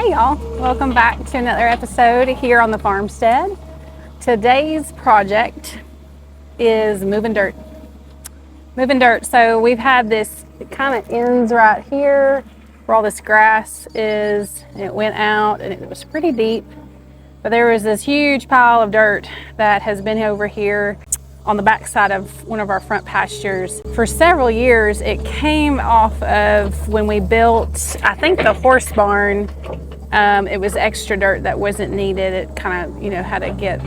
Hey y'all, welcome back to another episode here on the farmstead. Today's project is moving dirt. So we've had this, it kind of ends right here where all this grass is, and it went out and it was pretty deep. But there was this huge pile of dirt that has been over here on the back side of one of our front pastures. For several years, it came off of when we built, I think, the horse barn. It was extra dirt that wasn't needed. It kind of, had to get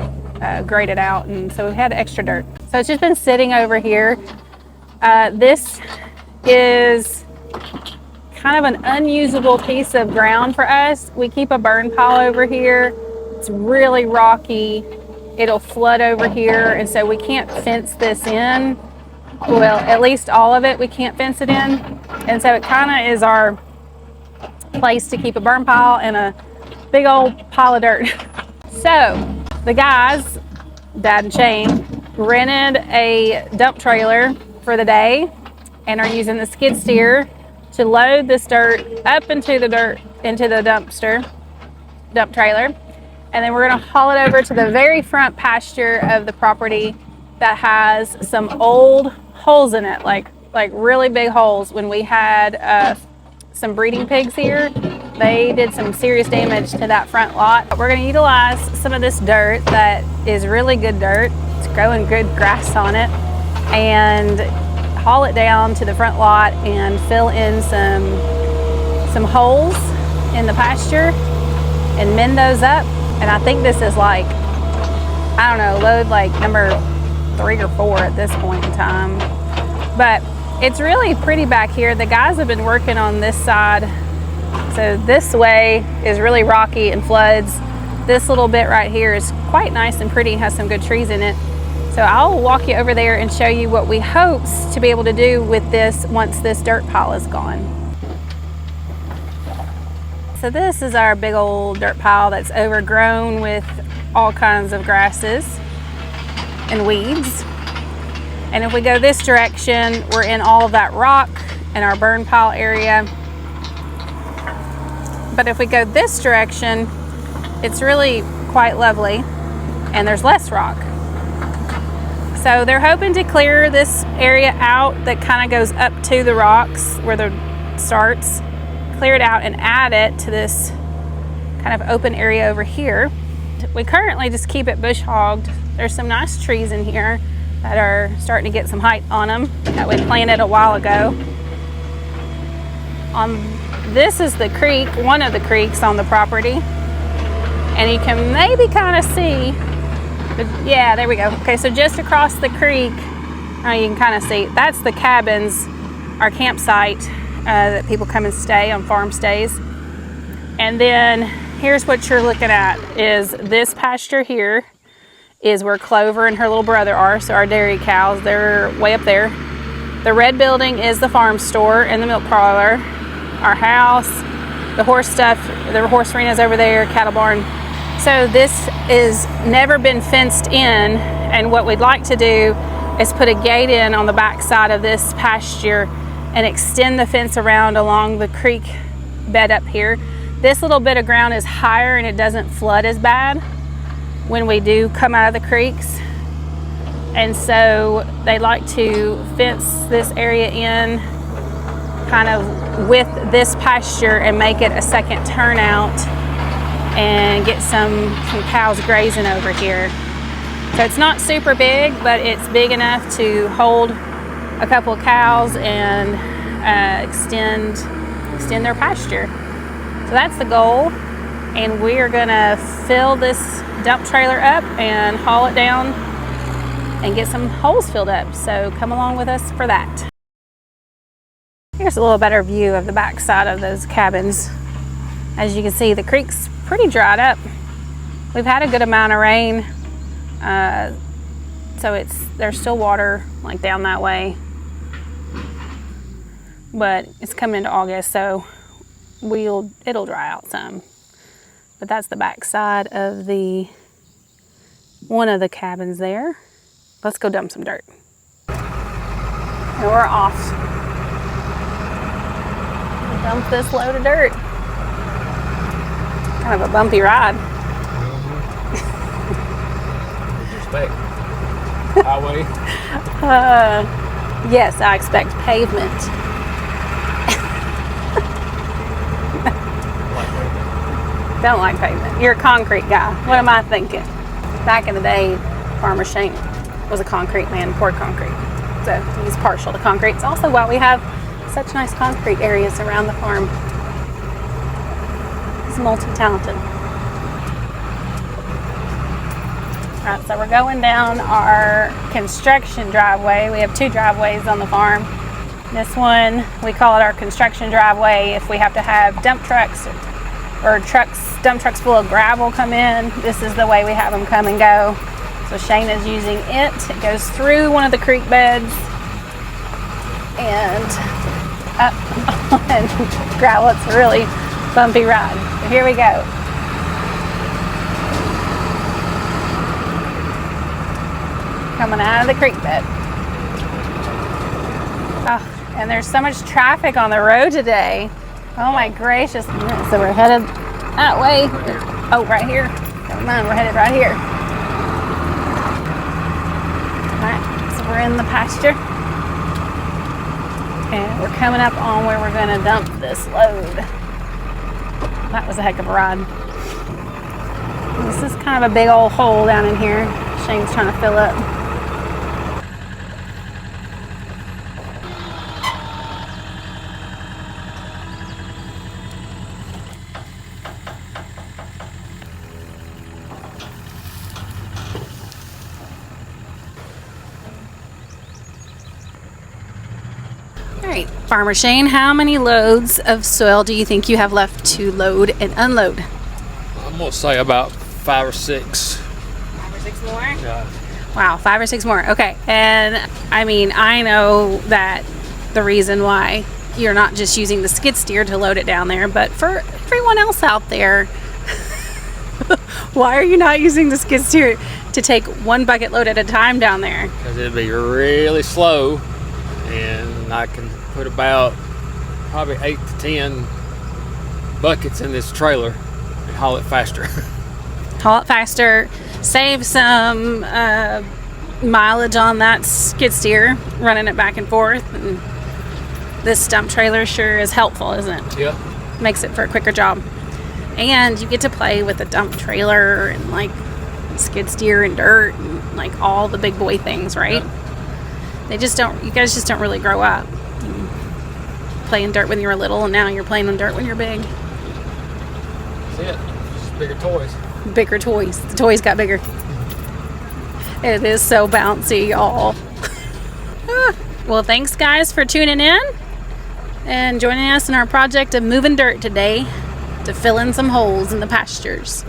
graded out, and so we had extra dirt. So it's just been sitting over here. This is kind of an unusable piece of ground for us. We keep a burn pile over here. It's really rocky. It'll flood over here, and so we can't fence this in. Well, at least all of it, we can't fence it in. And so it kind of is our place to keep a burn pile and a big old pile of dirt. So the guys, Dad and Shane, rented a dump trailer for the day and are using the skid steer to load this dirt up into the dump trailer. And then we're going to haul it over to the very front pasture of the property that has some old holes in it, like really big holes. When we had some breeding pigs here, they did some serious damage to that front lot. We're going to utilize some of this dirt that is really good dirt. It's growing good grass on it, and haul it down to the front lot and fill in some holes in the pasture and mend those up. And I think this is like, I don't know, load like number 3 or 4 at this point in time. But it's really pretty back here. The guys have been working on this side. So this way is really rocky and floods. This little bit right here is quite nice and pretty, has some good trees in it. So I'll walk you over there and show you what we hope to be able to do with this once this dirt pile is gone. So this is our big old dirt pile that's overgrown with all kinds of grasses and weeds. And if we go this direction, we're in all of that rock in our burn pile area. But if we go this direction, it's really quite lovely and there's less rock. So they're hoping to clear this area out that kind of goes up to the rocks where the starts, clear it out and add it to this kind of open area over here. We currently just keep it bush hogged. There's some nice trees in here that are starting to get some height on them that we planted a while ago. This is the creek, one of the creeks on the property, and you can maybe kind of see, yeah, there we go. Okay, so just across the creek, you can kind of see, that's the cabins, our campsite that people come and stay on farm stays. And then here's what you're looking at is this pasture here is where Clover and her little brother are. So our dairy cows, they're way up there. The red building is the farm store and the milk parlor. Our house, the horse stuff, the horse arena's over there, cattle barn. So this is never been fenced in, and what we'd like to do is put a gate in on the back side of this pasture and extend the fence around along the creek bed up here. This little bit of ground is higher and it doesn't flood as bad when we do come out of the creeks. And so they like to fence this area in kind of with this pasture and make it a second turnout and get some cows grazing over here. So it's not super big, but it's big enough to hold a couple of cows and extend their pasture. So that's the goal, and we are gonna fill this dump trailer up and haul it down and get some holes filled up. So come along with us for that. Here's a little better view of the back side of those cabins. As you can see, the creek's pretty dried up. We've had a good amount of rain, so there's still water like down that way. But it's coming into August, so it'll dry out some. But that's the back side of one of the cabins there. Let's go dump some dirt. And we're off. Dump this load of dirt. Kind of a bumpy ride. Respect. Highway. Yes, I expect pavement. Don't like pavement. You're a concrete guy. What am I thinking? Back in the day, Farmer Shane was a concrete man, poured concrete. So he's partial to concrete. It's also why we have such nice concrete areas around the farm. He's multi-talented. All right, so we're going down our construction driveway. We have 2 driveways on the farm. This one, we call it our construction driveway if we have to have dump trucks or dump trucks full of gravel come in. This is the way we have them come and go. So Shane is using it. It goes through one of the creek beds and up on gravel. It's a really bumpy ride. So here we go. Coming out of the creek bed. Oh, and there's so much traffic on the road today. Oh my gracious. So we're headed that way. Oh, right here. Never mind, we're headed right here. Alright, so we're in the pasture. And we're coming up on where we're going to dump this load. That was a heck of a ride. This is kind of a big old hole down in here. Shane's trying to fill up. All right, Farmer Shane, how many loads of soil do you think you have left to load and unload? I'm gonna say about 5 or 6. 5 or 6 more? Yeah. Wow, 5 or 6 more. Okay, and I mean, I know that the reason why you're not just using the skid steer to load it down there, but for everyone else out there, why are you not using the skid steer to take 1 bucket load at a time down there? Because it'd be really slow, and I can put about probably 8 to 10 buckets in this trailer and haul it faster. Haul it faster, save some mileage on that skid steer, running it back and forth. And this dump trailer sure is helpful, isn't it? Yeah. Makes it for a quicker job. And you get to play with a dump trailer and like skid steer and dirt and like all the big boy things, right? Yeah. You guys just don't really grow up. You play in dirt when you were little, and now you're playing in dirt when you're big. That's it. Just bigger toys. Bigger toys. The toys got bigger. It is so bouncy, y'all. Well, thanks guys for tuning in and joining us in our project of moving dirt today to fill in some holes in the pastures.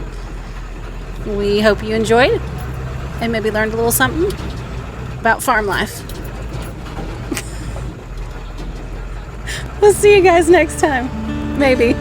We hope you enjoyed and maybe learned a little something about farm life. We'll see you guys next time. Maybe.